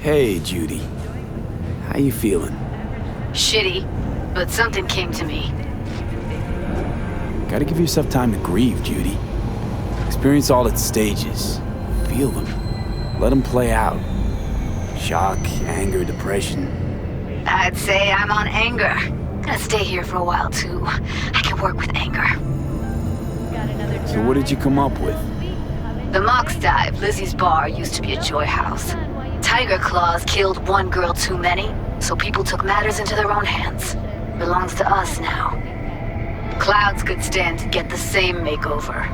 Hey, Judy. How you feeling? Shitty, but something came to me. Gotta give yourself time to grieve, Judy. Experience all its stages. Feel them. Let them play out. Shock, anger, depression. I'd say I'm on anger. Gonna stay here for a while, too. I can work with anger. So what did you come up with? The Mox Dive, Lizzie's bar, used to be a joy house. Tiger Claws killed one girl too many, so people took matters into their own hands. Belongs to us now. Clouds could stand to get the same makeover.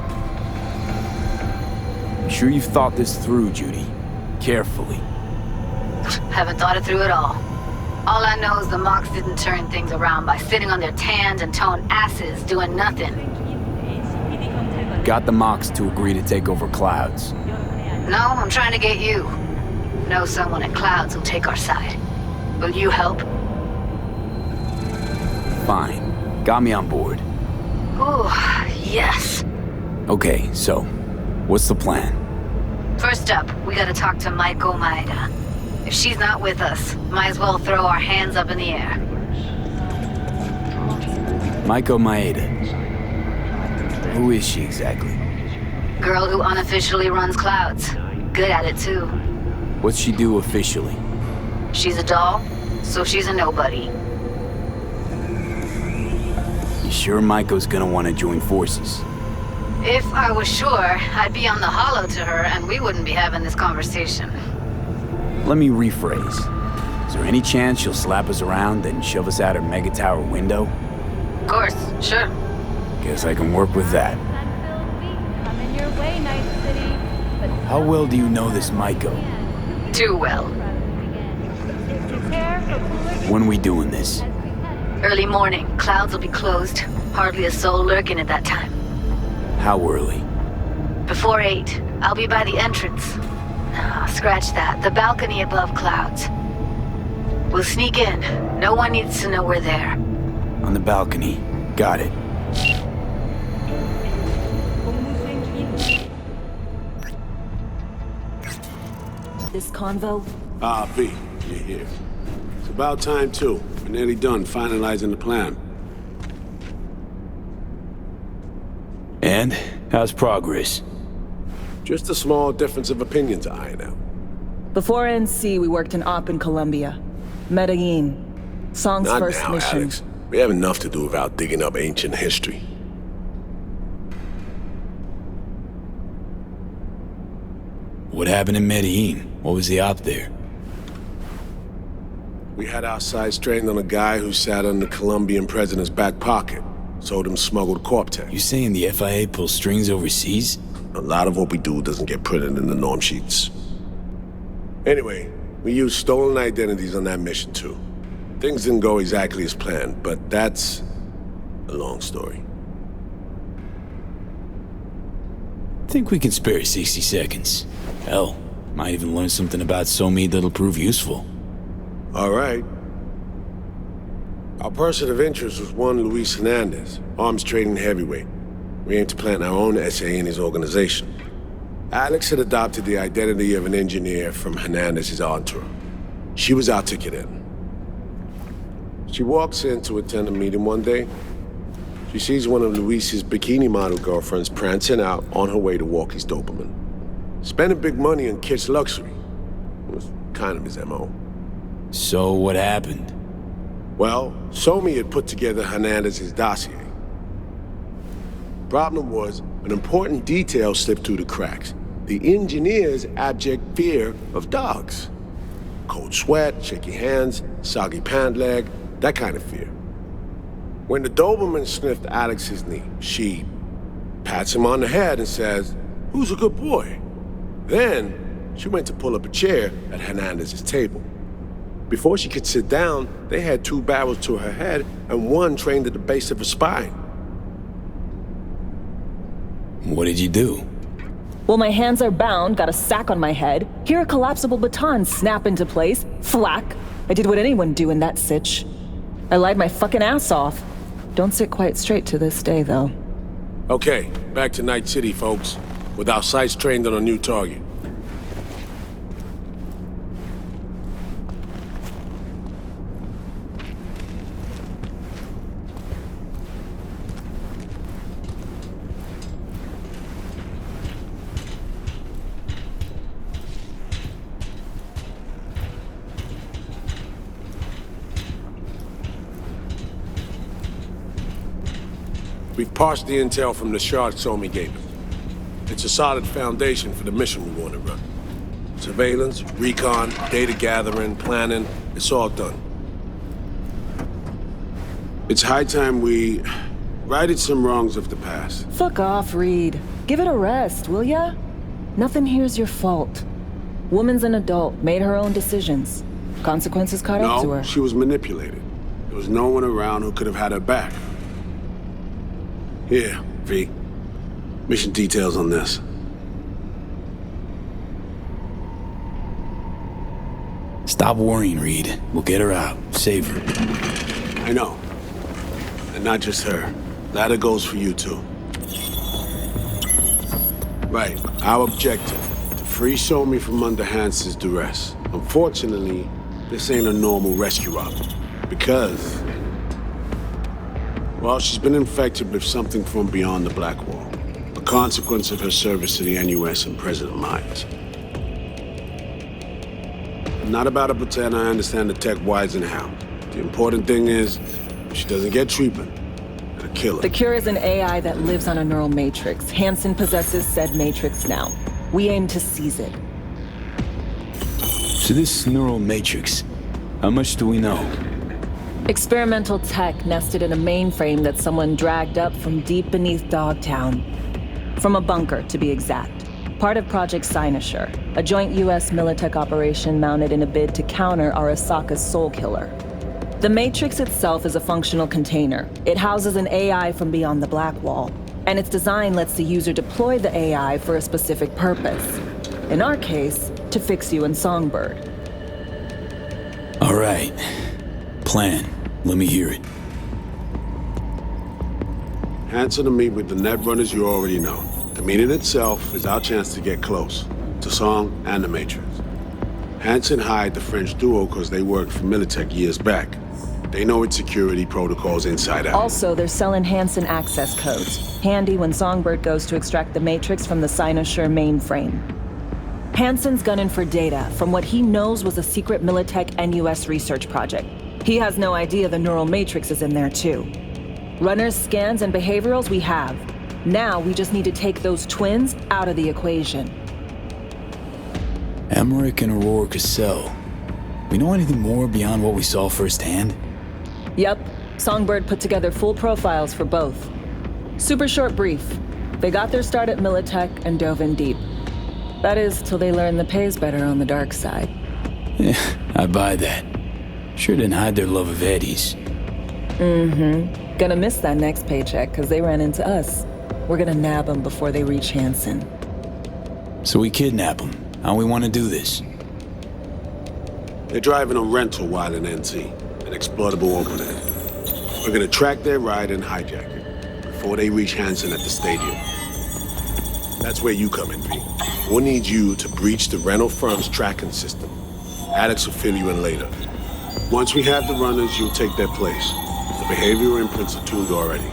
I'm sure you've thought this through, Judy. Carefully. Haven't thought it through at all. All I know is the Mox didn't turn things around by sitting on their tanned and toned asses doing nothing. Got the Mox to agree to take over Clouds. No, I'm trying to get you. Know someone at Clouds who'll take our side. Will you help? Fine. Got me on board. Ooh, yes. Okay, so, what's the plan? First up, we gotta talk to Maiko Maeda. If she's not with us, might as well throw our hands up in the air. Maiko Maeda. Who is she exactly? Girl who unofficially runs Clouds. Good at it, too. What's she do officially? She's a doll, so she's a nobody. You sure Maiko's gonna want to join forces? If I was sure, I'd be on the holo to her and we wouldn't be having this conversation. Let me rephrase. Is there any chance she'll slap us around and shove us out her mega tower window? Of course, sure. Guess I can work with that. How well do you know this Maiko? Too well. When are we doing this? Early morning, Clouds will be closed. Hardly a soul lurking at that time. How early? Before 8, I'll be by the entrance. Scratch that. The balcony above Clouds. We'll sneak in. No one needs to know we're there. On the balcony. Got it. This convo? V, you're here. It's about time, too. We're nearly done finalizing the plan. And? How's progress? Just a small difference of opinion to iron out. Before NC, we worked in Op in Colombia. Medellin. Song's Not first now, mission. Alex. We have enough to do without digging up ancient history. What happened in Medellin? What was the op there? We had our sights trained on a guy who sat on the Colombian president's back pocket. Sold him smuggled Corp-Tech. You saying the FIA pulls strings overseas? A lot of what we do doesn't get printed in the norm sheets. Anyway, we used stolen identities on that mission too. Things didn't go exactly as planned, but that's a long story. Think we can spare 60 seconds. Hell, might even learn something about Somi that'll prove useful. All right. Our person of interest was one Luis Hernandez, arms trading heavyweight. We aim to plant our own SA in his organization. Alex had adopted the identity of an engineer from Hernandez's entourage. She was our ticket in. She walks in to attend a meeting one day. She sees one of Luis's bikini model girlfriends prancing out on her way to walk his Doberman. Spending big money on kitsch luxury. It was kind of his MO. So what happened? Well, Somi had put together Hernandez's dossier. Problem was, an important detail slipped through the cracks. The engineer's abject fear of dogs. Cold sweat, shaky hands, soggy pant leg, that kind of fear. When the Doberman sniffed Alex's knee, she pats him on the head and says, "Who's a good boy?" Then, she went to pull up a chair at Hernandez's table. Before she could sit down, they had 2 barrels to her head and one trained at the base of her spine. What did you do? Well, my hands are bound, got a sack on my head. Here a collapsible baton snap into place. Flack. I did what anyone do in that sitch. I lied my fucking ass off. Don't sit quite straight to this day, though. Okay, back to Night City, folks. With our sights trained on a new target. We've parsed the intel from the shard Somi gave us. It's a solid foundation for the mission we want to run. Surveillance, recon, data gathering, planning, it's all done. It's high time we righted some wrongs of the past. Fuck off, Reed. Give it a rest, will ya? Nothing here's your fault. Woman's an adult, made her own decisions. Consequences caught up to No, her. she was manipulated. There was no one around who could have had her back. Here, V. Mission details on this. Stop worrying, Reed. We'll get her out. Save her. I know. And not just her. Ladder goes for you, too. Right. Our objective. To free Somi from under Hansen's duress. Unfortunately, this ain't a normal rescue op. Because... well, she's been infected with something from beyond the Black Wall. A consequence of her service to the NUS and President Myers. I'm not about to pretend I understand the tech whys and how. The important thing is, if she doesn't get treatment, it'll kill her. The cure is an AI that lives on a neural matrix. Hansen possesses said matrix now. We aim to seize it. So this neural matrix, how much do we know? Experimental tech nested in a mainframe that someone dragged up from deep beneath Dogtown. From a bunker, to be exact. Part of Project Cynosure, a joint US Militech operation mounted in a bid to counter Arasaka's Soul Killer. The Matrix itself is a functional container. It houses an AI from beyond the Black Wall, and its design lets the user deploy the AI for a specific purpose. In our case, to fix you and Songbird. All right. Plan. Let me hear it. Hansen to meet with the net runners you already know. The meeting itself is our chance to get close to Song and the Matrix. Hansen hired the French duo because they worked for Militech years back. They know its security protocols inside out. Also, they're selling Hansen access codes. Handy when Songbird goes to extract the Matrix from the Cynosure mainframe. Hansen's gunning for data from what he knows was a secret Militech NUS research project. He has no idea the neural matrix is in there too. Runners, scans, and behaviorals we have. Now we just need to take those twins out of the equation. Emmerich and Aurora Cassell. We know anything more beyond what we saw firsthand? Yep, Songbird put together full profiles for both. Super short brief. They got their start at Militech and dove in deep. That is, till they learn the pay's better on the dark side. Yeah, I buy that. Sure didn't hide their love of Eddie's. Mm-hmm. Gonna miss that next paycheck, because they ran into us. We're gonna nab them before they reach Hansen. So we kidnap them. How we want to do this? They're driving a rental while in NC, an exploitable opening. We're gonna track their ride and hijack it before they reach Hansen at the stadium. That's where you come in, V. We'll need you to breach the rental firm's tracking system. Alex will fill you in later. Once we have the runners, you'll take their place. The behavioral imprints are tuned already.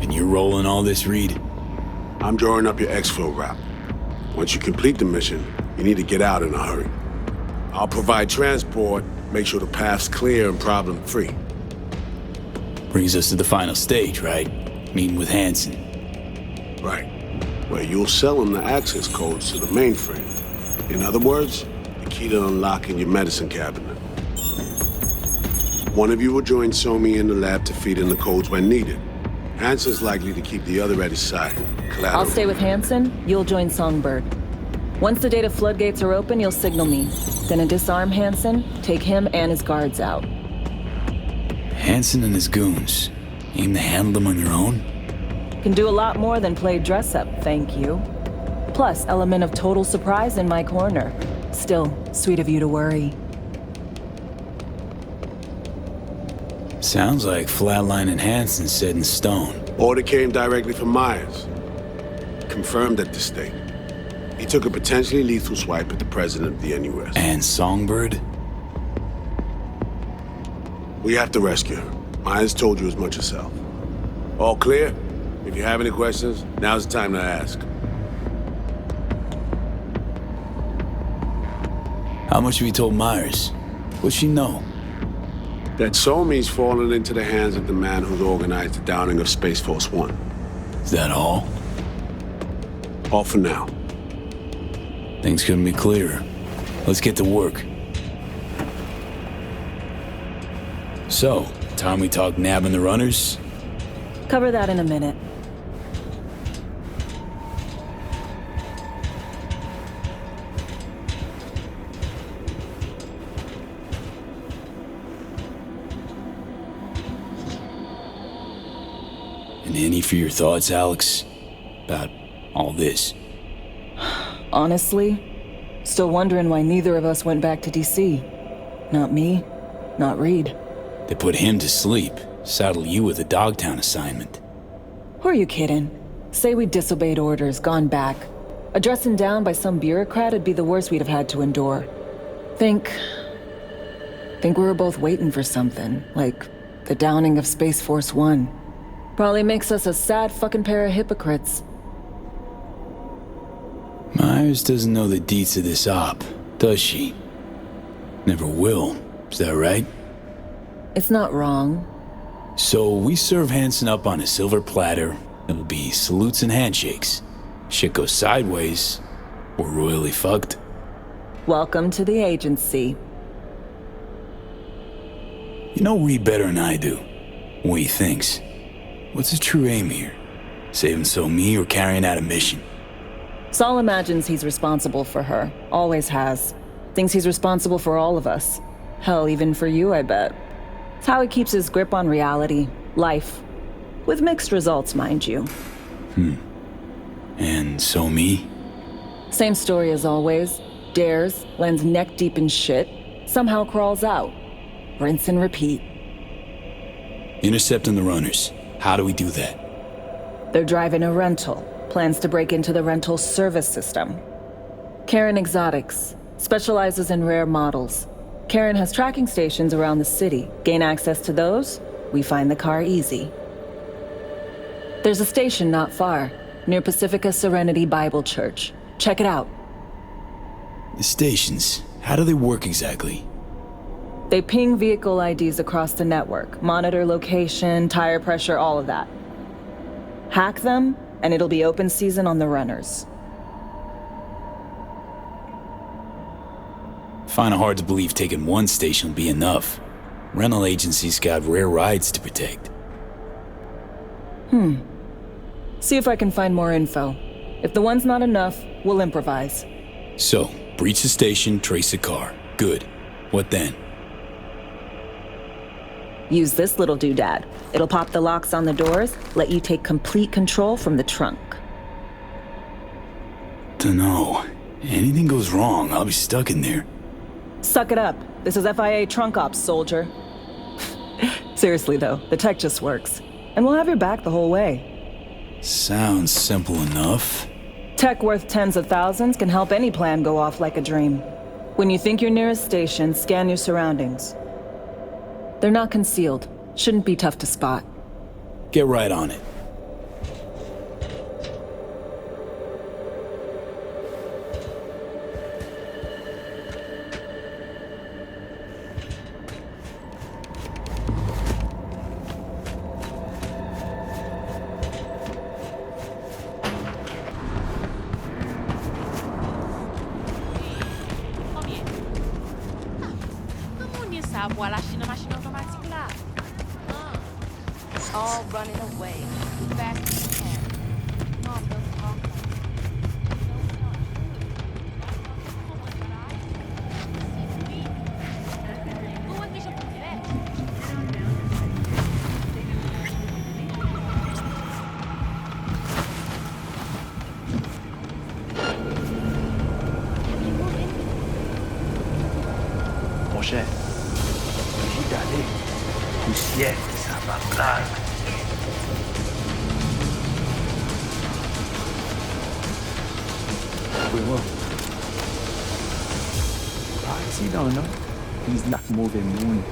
And you're rolling all this, Reed? I'm drawing up your exfil route. Once you complete the mission, you need to get out in a hurry. I'll provide transport, make sure the path's clear and problem-free. Brings us to the final stage, right? Meeting with Hansen. Right. Where you'll sell him the access codes to the mainframe. In other words, the key to unlocking your medicine cabinet. One of you will join Somi in the lab to feed in the codes when needed. Hansen's likely to keep the other at his side. Collateral. I'll stay with Hansen, you'll join Songbird. Once the data floodgates are open, you'll signal me. Gonna disarm Hansen, take him and his guards out. Hansen and his goons. Aim to handle them on your own? Can do a lot more than play dress-up, thank you. Plus, element of total surprise in my corner. Still, sweet of you to worry. Sounds like Flatline and Hansen set in stone. Order came directly from Myers. Confirmed at the state. He took a potentially lethal swipe at the president of the NUS. And Songbird? We have to rescue her. Myers told you as much herself. All clear? If you have any questions, now's the time to ask. How much have you told Myers? What's she know? That Somi's fallen into the hands of the man who's organized the downing of Space Force One. Is that all? All for now. Things couldn't be clearer. Let's get to work. So, time we talk nabbing the runners? Cover that in a minute. And any for your thoughts, Alex? About all this? Honestly, still wondering why neither of us went back to DC. Not me, not Reed. They put him to sleep, saddle you with a Dogtown assignment. Who are you kidding? Say we disobeyed orders, gone back. A dressing down by some bureaucrat would be the worst we'd have had to endure. Think we were both waiting for something, like the downing of Space Force One. Probably makes us a sad fucking pair of hypocrites. Myers doesn't know the deets of this op, does she? Never will, is that right? It's not wrong. So we serve Hansen up on a silver platter. It'll be salutes and handshakes. Shit goes sideways, we're royally fucked. Welcome to the agency. You know Reed better than I do. What he thinks. What's his true aim here? Saving So-Mi or carrying out a mission? Saul imagines he's responsible for her. Always has. Thinks he's responsible for all of us. Hell, even for you, I bet. It's how he keeps his grip on reality, life. With mixed results, mind you. And So-Mi? Same story as always. Dares, lands neck deep in shit, somehow crawls out. Rinse and repeat. Intercepting the runners. How do we do that? They're driving a rental. Plans to break into the rental service system. Karen Exotics specializes in rare models. Karen has tracking stations around the city. Gain access to those, we find the car easy. There's a station not far, near Pacifica Serenity Bible Church. Check it out. The stations, how do they work exactly? They ping vehicle IDs across the network, monitor location, tire pressure, all of that. Hack them, and it'll be open season on the runners. Find it hard to believe taking one station will be enough. Rental agencies got rare rides to protect. See if I can find more info. If the one's not enough, we'll improvise. So, breach the station, trace the car. Good. What then? Use this little doodad. It'll pop the locks on the doors, let you take complete control from the trunk. Dunno. Anything goes wrong, I'll be stuck in there. Suck it up. This is FIA trunk ops, soldier. Seriously though, the tech just works. And we'll have your back the whole way. Sounds simple enough. Tech worth tens of thousands can help any plan go off like a dream. When you think your nearest station, scan your surroundings. They're not concealed. Shouldn't be tough to spot. Get right on it. All running away. Fast as you can. Mom doesn't talk like Mon cher, regardez, le ciel, ça va blanc. Wait, what? Is he don't know? He's not moving moon.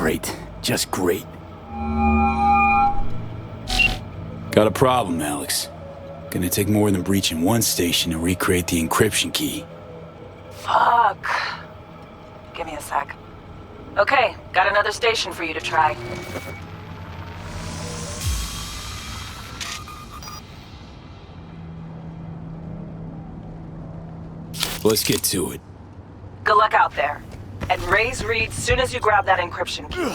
Great. Just great. Got a problem, Alex. Gonna take more than breaching one station to recreate the encryption key. Fuck. Give me a sec. Okay, got another station for you to try. Let's get to it. Good luck out there. And raise Reed soon as you grab that encryption key.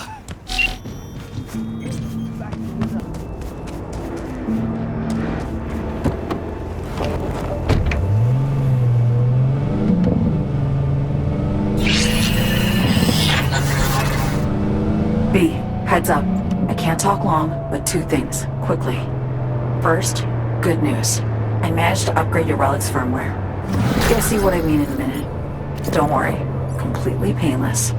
B, heads up. I can't talk long, but two things, quickly. First, good news. I managed to upgrade your Relic's firmware. You'll see what I mean in a minute. Don't worry, completely painless.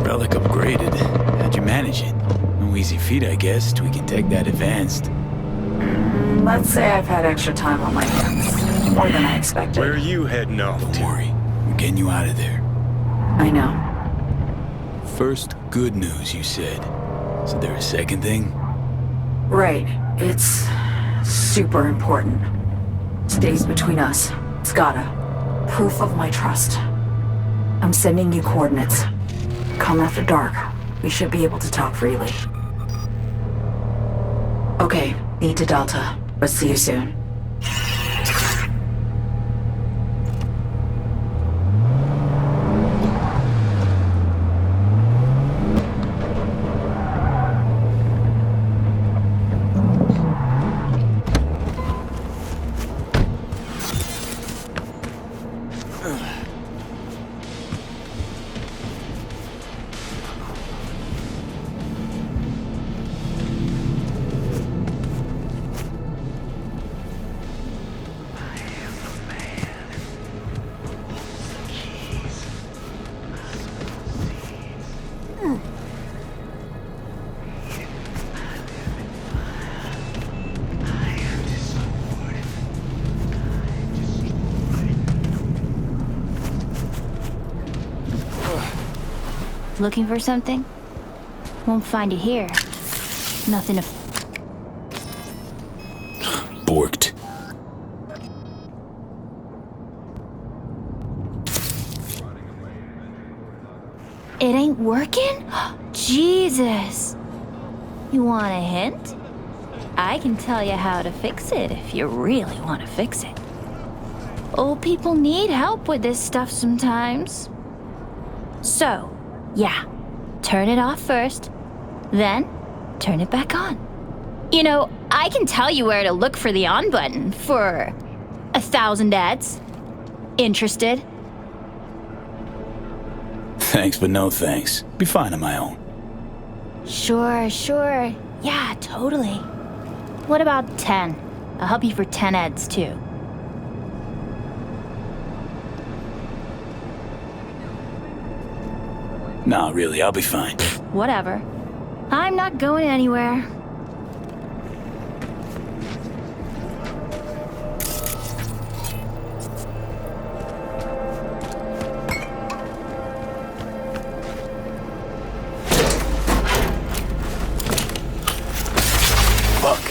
Relic upgraded. How'd you manage it? No easy feat, I guess, tweaking tech that advanced. Let's say I've had extra time on my hands. More than I expected. Where are you heading off Don't to? worry, we're getting you out of there. I know. First, good news, you said. Is there a second thing? Right. It's super important. Stays between us. It's gotta. Proof of my trust. I'm sending you coordinates. Come after dark. We should be able to talk freely. Okay, need to Delta, but see you soon. Looking for something? Won't find it here. Nothing to... Borked. It ain't working? Jesus! You want a hint? I can tell you how to fix it if you really want to fix it. Old people need help with this stuff sometimes. So, yeah, turn it off first, then turn it back on. You know, I can tell you where to look for the on button for 1,000 ads. Interested? Thanks, but no thanks. Be fine on my own. Sure. Yeah, totally. What about 10? I'll help you for 10 ads too. Nah, really, I'll be fine. Whatever. I'm not going anywhere. Fuck.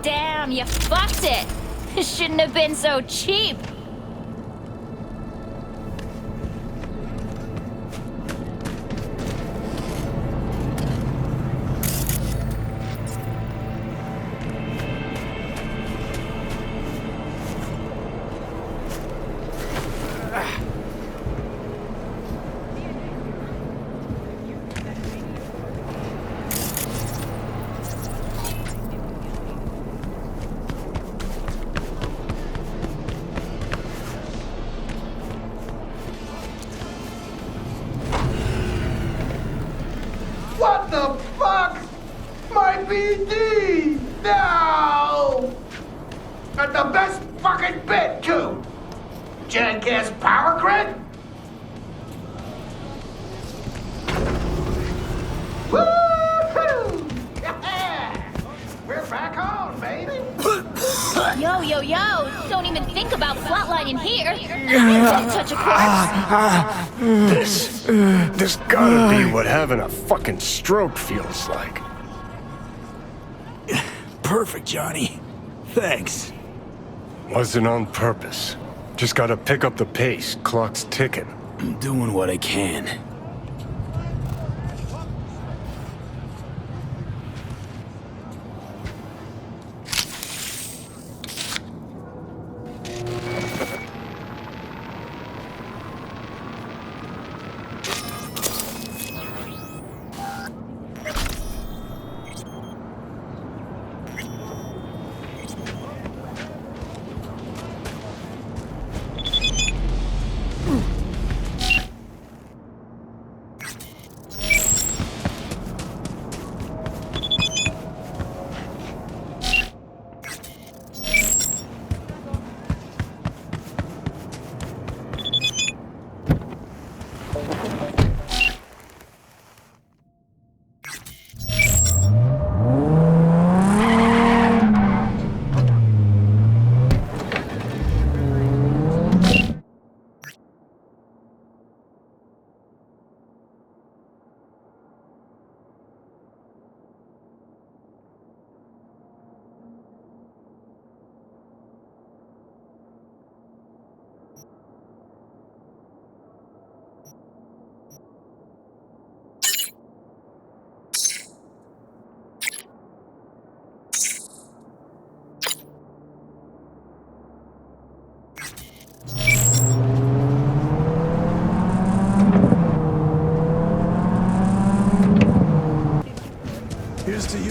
Damn, you fucked it! Shouldn't have been so cheap. What the fuck? My BD! No! At the best fucking bit, too! Jackass power grid? Woo-hoo! Yeah! We're back on, baby! Yo, yo, yo! Don't even think about flatlining here. I'm gonna touch a corpse. This gotta be what having a fucking stroke feels like. Perfect, Johnny. Thanks. Wasn't on purpose. Just gotta pick up the pace. Clock's ticking. I'm doing what I can.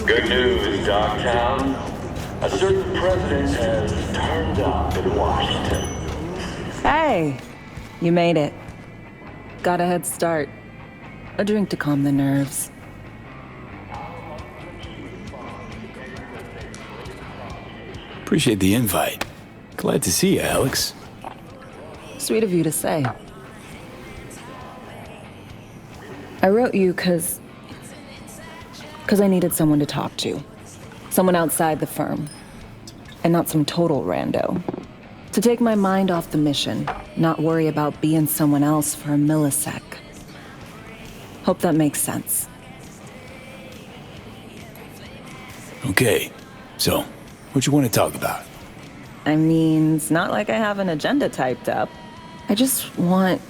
Good news, Dogtown. A certain president has turned up in Washington. Hey, you made it. Got a head start. A drink to calm the nerves. Appreciate the invite. Glad to see you, Alex. Sweet of you to say. I wrote you because I needed someone to talk to. Someone outside the firm. And not some total rando. To take my mind off the mission, not worry about being someone else for a millisec. Hope that makes sense. Okay, so, what you want to talk about? I mean, it's not like I have an agenda typed up. I just want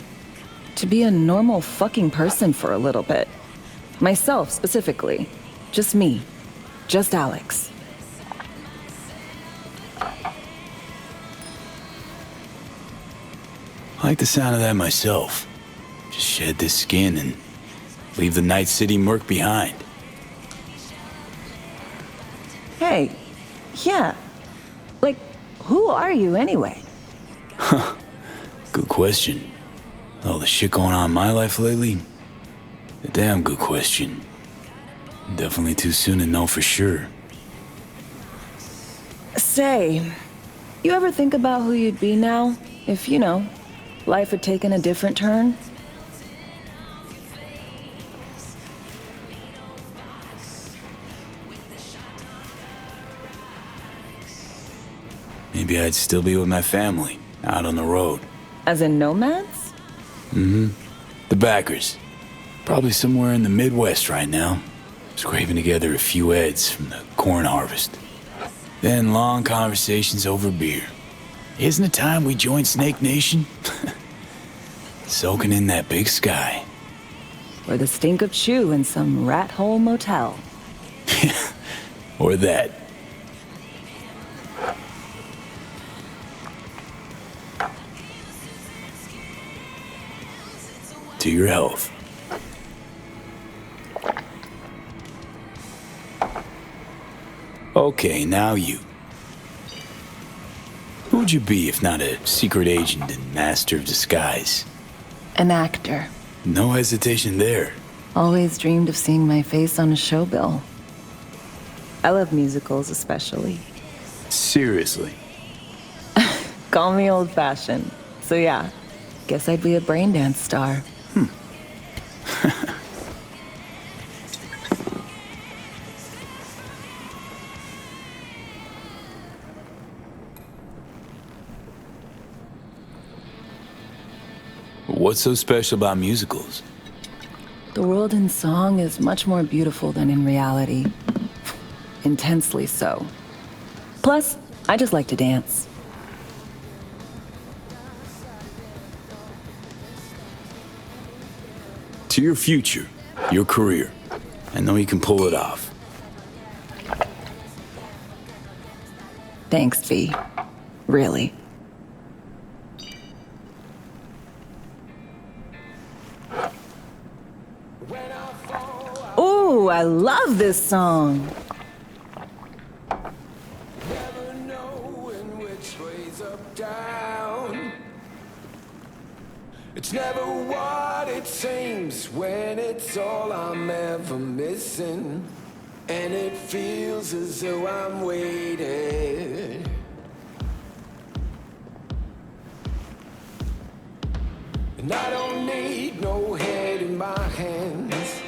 to be a normal fucking person for a little bit. Myself, specifically. Just me. Just Alex. I like the sound of that myself. Just shed this skin and leave the Night City murk behind. Hey, yeah. Like, who are you anyway? Huh. Good question. All the shit going on in my life lately? A damn good question. Definitely too soon to know for sure. Say, you ever think about who you'd be now? If, life had taken a different turn? Maybe I'd still be with my family, out on the road. As in nomads? Mm-hmm. The backers. Probably somewhere in the Midwest right now. Scraping together a few heads from the corn harvest. Then long conversations over beer. Isn't it time we joined Snake Nation? Soaking in that big sky. Or the stink of chew in some rat hole motel. Or that. To your health. Okay, now you. Who would you be if not a secret agent and master of disguise? An actor. No hesitation there. Always dreamed of seeing my face on a show bill. I love musicals especially. Seriously? Call me old-fashioned. So yeah, guess I'd be a braindance star. What's so special about musicals? The world in song is much more beautiful than in reality. Intensely so. Plus, I just like to dance. To your future, your career. I know you can pull it off. Thanks, V. Really. Ooh, I love this song. Never knowing which way's up, down. It's never what it seems when it's all I'm ever missing. And it feels as though I'm waiting. And I don't need no head in my hands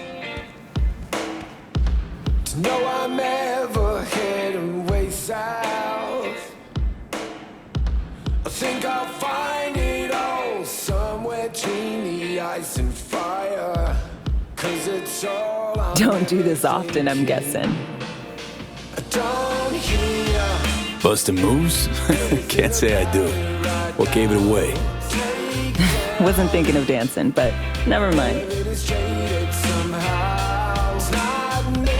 to know I'm ever heading way south. I think I'll find it all somewhere between the ice and fire. 'Cause it's all I'm Don't do this often, I'm guessing. I don't hear. Bustin' moves? Can't say I do. What gave it away? Wasn't thinking of dancing, but never mind. It is jaded somehow. It's not me.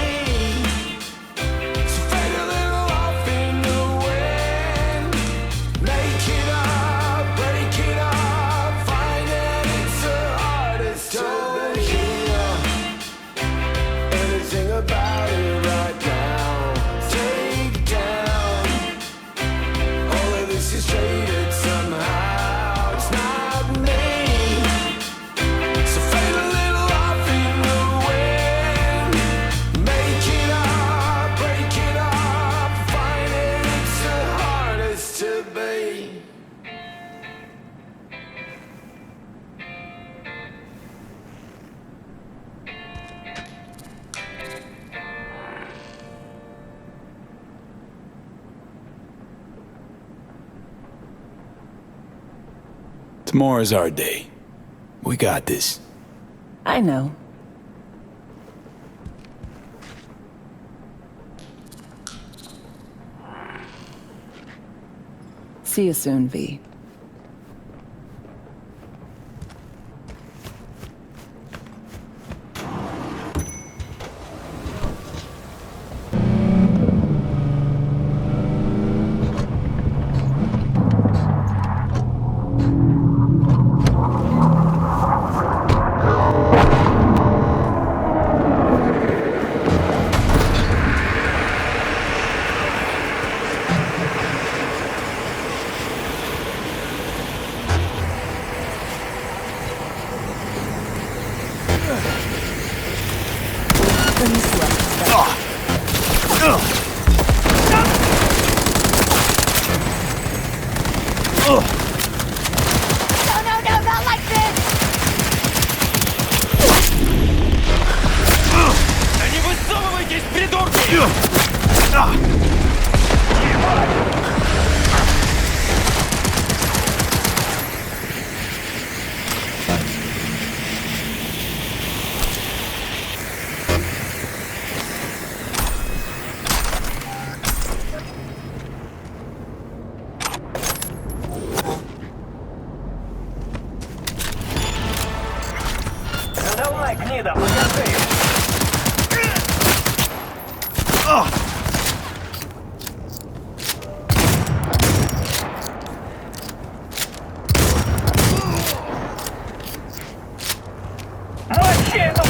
So fade a little off in the wind. Make it up, break it up. Find that it's the hardest to hear anything about it right now. Take down all of this is jaded somehow. It's not me. So fade a little off in the wind. Make it up, break it up. Find it, it's the hardest to be. Tomorrow's our day. We got this. I know. See you soon, V. No, not like this! Да не высовывайтесь, придурки! Давай, гнида, покажи! Мочи эту!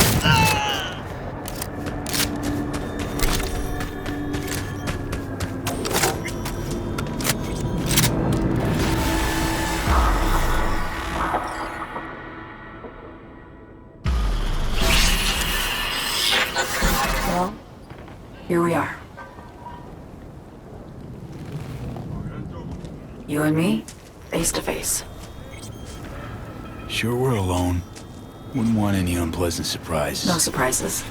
Well, here we are. You and me, face to face. Sure we're alone. Wouldn't want any unpleasant surprises. No surprises.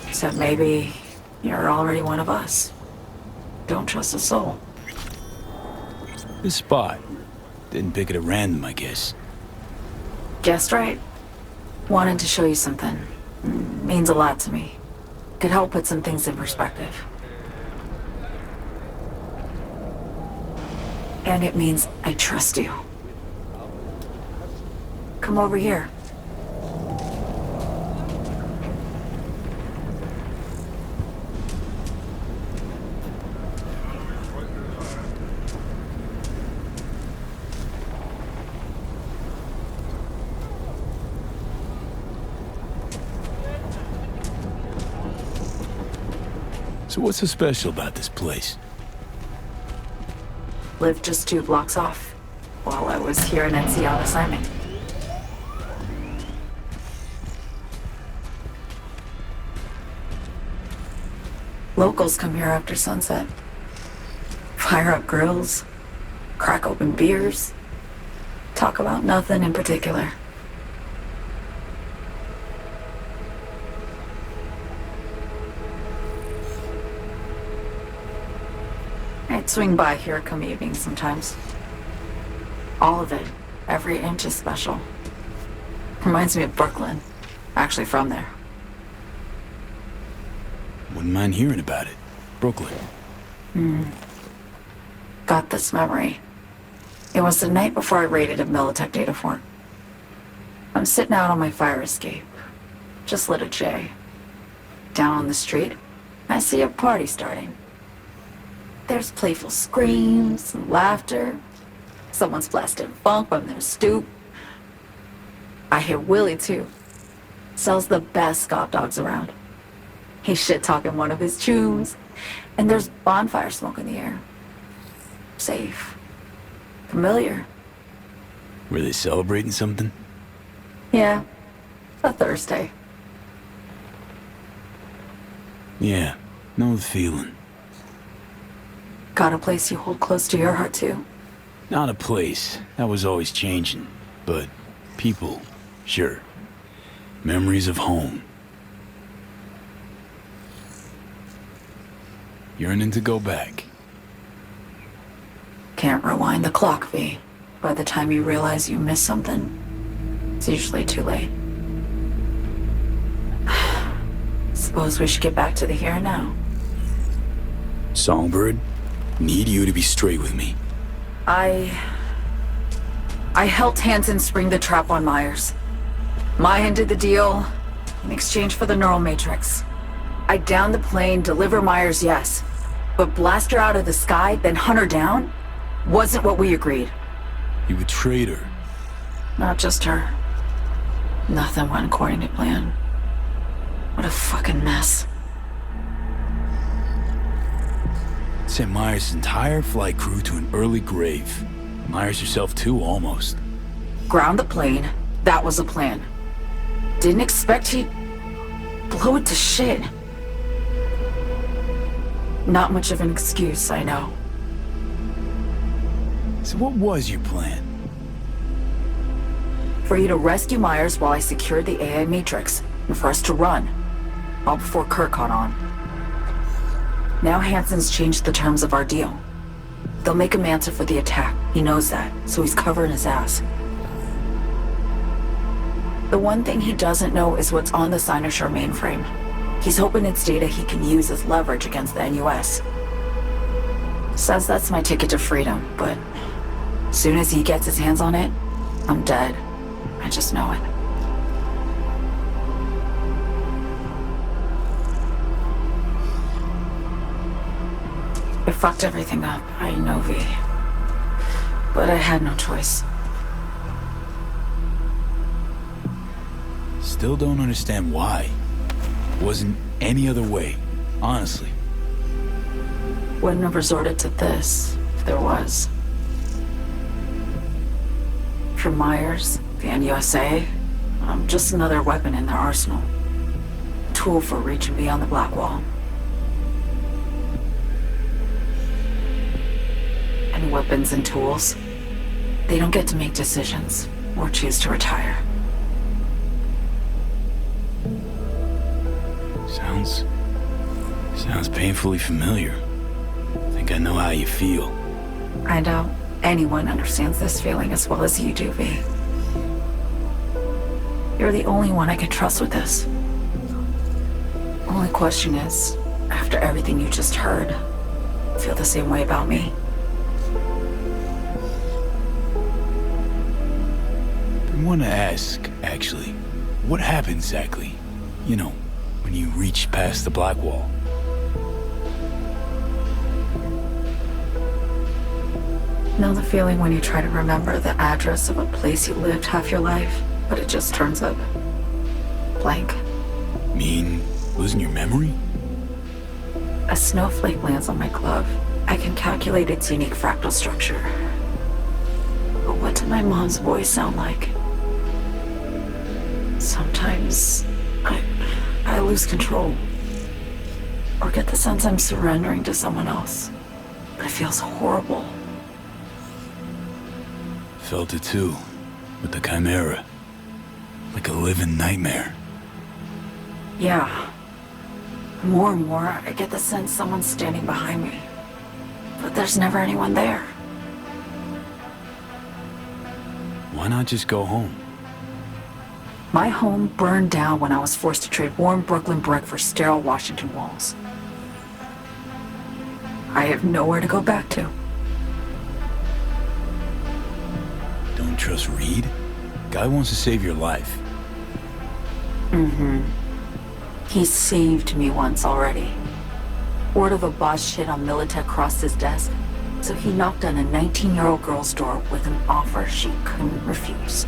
Except maybe you're already one of us. Don't trust a soul. This spot. Didn't pick it at random, I guess. Guessed right. Wanted to show you something. Means a lot to me. Could help put some things in perspective. And it means I trust you. Come over here. So what's so special about this place? Lived just 2 blocks off while I was here in NC on assignment. Locals come here after sunset. Fire up grills, crack open beers, talk about nothing in particular. I'd swing by here come evenings sometimes. All of it, every inch is special. Reminds me of Brooklyn. Actually from there. Wouldn't mind hearing about it. Brooklyn. Got this memory. It was the night before I raided a Militech data fort. I'm sitting out on my fire escape. Just lit a J. Down on the street, I see a party starting. There's playful screams and laughter. Someone's blasting funk from their stoop. I hear Willie too. Sells the best Scott dogs around. He's shit-talking one of his tunes, and there's bonfire smoke in the air. Safe. Familiar. Were they celebrating something? Yeah. A Thursday. Yeah, know the feeling. Got a place you hold close to your heart too? Not a place. That was always changing. But people, sure. Memories of home. Yearning to go back. Can't rewind the clock, V. By the time you realize you missed something, it's usually too late. Suppose we should get back to the here and now. Songbird, need you to be straight with me. I helped Hansen spring the trap on Myers. Mayan did the deal in exchange for the neural matrix. I downed the plane, deliver Myers, yes. But blast her out of the sky, then hunt her down? Wasn't what we agreed. You betrayed her. Not just her. Nothing went according to plan. What a fucking mess. Sent Myers' entire flight crew to an early grave. Myers herself too, almost. Ground the plane, that was the plan. Didn't expect he'd blow it to shit. Not much of an excuse, I know. So what was your plan? For you to rescue Myers while I secured the AI Matrix, and for us to run. All before Kirk caught on. Now Hansen's changed the terms of our deal. They'll make him answer for the attack. He knows that, so he's covering his ass. The one thing he doesn't know is what's on the Cynosure mainframe. He's hoping it's data he can use as leverage against the NUS. Says that's my ticket to freedom, but soon as he gets his hands on it, I'm dead. I just know it. It fucked everything up, I know, V. But I had no choice. Still don't understand why. Wasn't any other way, honestly. Wouldn't have resorted to this, if there was. For Myers, the NUSA, I'm just another weapon in their arsenal. Tool for reaching beyond the Black Wall. And weapons and tools, they don't get to make decisions or choose to retire. Sounds painfully familiar. Think I know how you feel. I doubt anyone understands this feeling as well as you do, V. You're the only one I can trust with this. Only question is, after everything you just heard, feel the same way about me? I want to ask, actually, what happened exactly? You know, when you reached past the black wall. Know the feeling when you try to remember the address of a place you lived half your life, but it just turns up blank? Mean losing your memory? A snowflake lands on my glove. I can calculate its unique fractal structure. But what did my mom's voice sound like? Sometimes I lose control. Or get the sense I'm surrendering to someone else. But it feels horrible. Felt it too, with the Chimera. Like a living nightmare. Yeah. More and more, I get the sense someone's standing behind me. But there's never anyone there. Why not just go home? My home burned down when I was forced to trade warm Brooklyn brick for sterile Washington walls. I have nowhere to go back to. Don't trust Reed? Guy wants to save your life. Mm-hmm. He saved me once already. Word of a boss shit on Militech crossed his desk, so he knocked on a 19-year-old girl's door with an offer she couldn't refuse.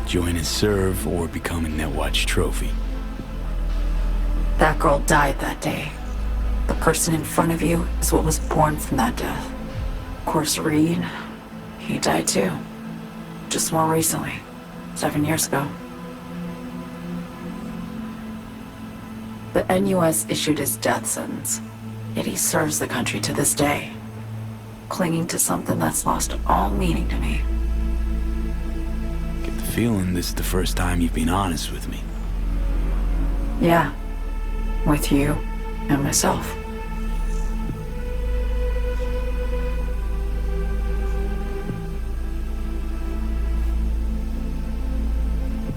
Join and serve or become a Netwatch trophy. That girl died that day. The person in front of you is what was born from that death. Of course, Reed, he died too. Just more recently. 7 years ago. The NUS issued his death sentence, yet he serves the country to this day, clinging to something that's lost all meaning to me. Get the feeling this is the first time you've been honest with me. Yeah, with you and myself.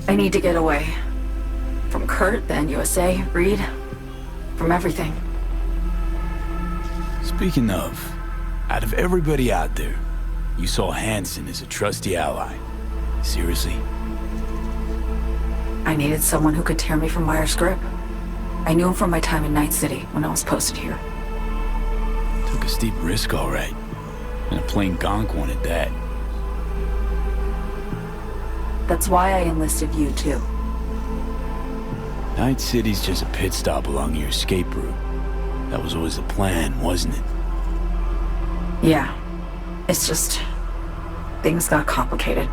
I need to get away. From Kurt, the NUSA, Reed, from everything. Speaking of, out of everybody out there, you saw Hansen as a trusty ally. Seriously? I needed someone who could tear me from Myers' grip. I knew him from my time in Night City when I was posted here. Took a steep risk, all right. And a plain gonk one at that. That's why I enlisted you, too. Night City's just a pit stop along your escape route. That was always the plan, wasn't it? Yeah. It's just... things got complicated.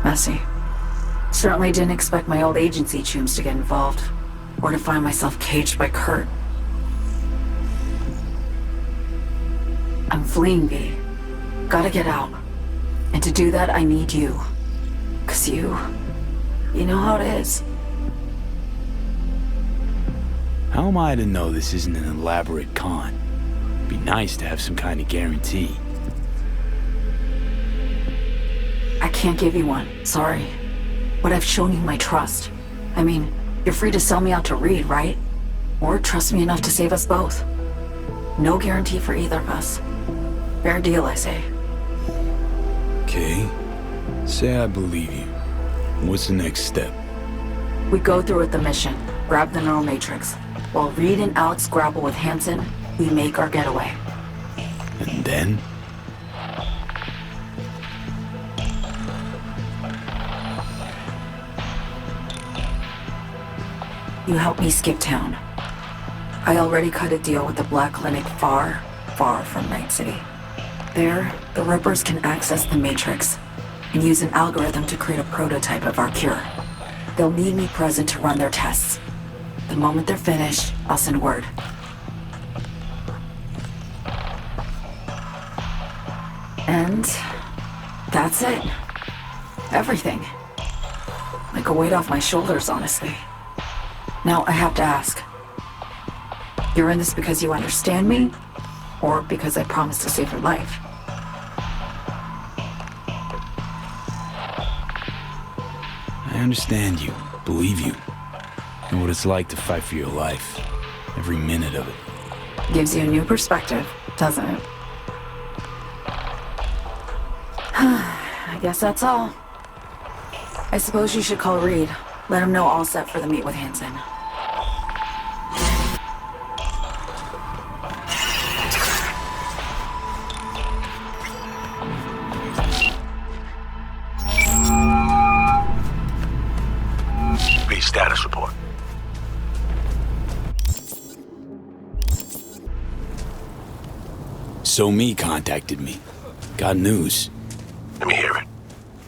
Messy. Certainly didn't expect my old agency chooms to get involved. Or to find myself caged by Kurt. I'm fleeing, V. Gotta get out. And to do that, I need you. 'Cause you know how it is. How am I to know this isn't an elaborate con? Be nice to have some kind of guarantee. I can't give you one, sorry. But I've shown you my trust. I mean, you're free to sell me out to Reed, right? Or trust me enough to save us both. No guarantee for either of us. Fair deal, I say. Okay. Say I believe you. What's the next step? We go through with the mission, grab the neural matrix. While Reed and Alex grapple with Hansen, we make our getaway. And then? You help me skip town. I already cut a deal with the Black Clinic far, far from Night City. There, the Rippers can access the Matrix and use an algorithm to create a prototype of our cure. They'll need me present to run their tests. The moment they're finished, I'll send word. And that's it. Everything. Like a weight off my shoulders, honestly. Now I have to ask. You're in this because you understand me? Or because I promised to save your life? understand you, believe you. Know what it's like to fight for your life. Every minute of it. Gives you a new perspective, doesn't it? I guess that's all. I suppose you should call Reed. Let him know all set for the meet with Hansen. Reed, status report. So-Me contacted me. Got news. Let me hear it.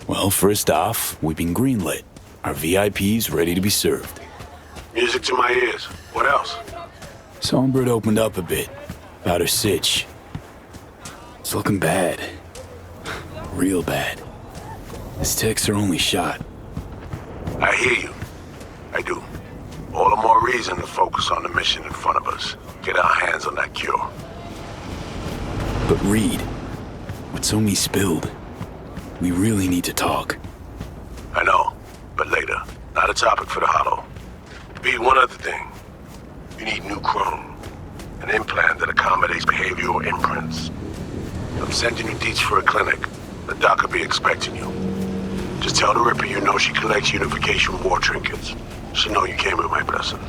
Well, first off, we've been greenlit. Our VIP's ready to be served. Music to my ears. What else? Songbird opened up a bit about her sitch. It's looking bad. Real bad. His tech's her only shot. I hear you. I do. All the more reason to focus on the mission in front of us. Get our hands on that cure. But Reed, what So-Me spilled, we really need to talk. I know, but later. Not a topic for the hollow. B, one other thing. You need new chrome. An implant that accommodates behavioral imprints. I'm sending you deets for a clinic. The doc will be expecting you. Just tell the Ripper you know she collects unification war trinkets. She'll know you came with my blessing.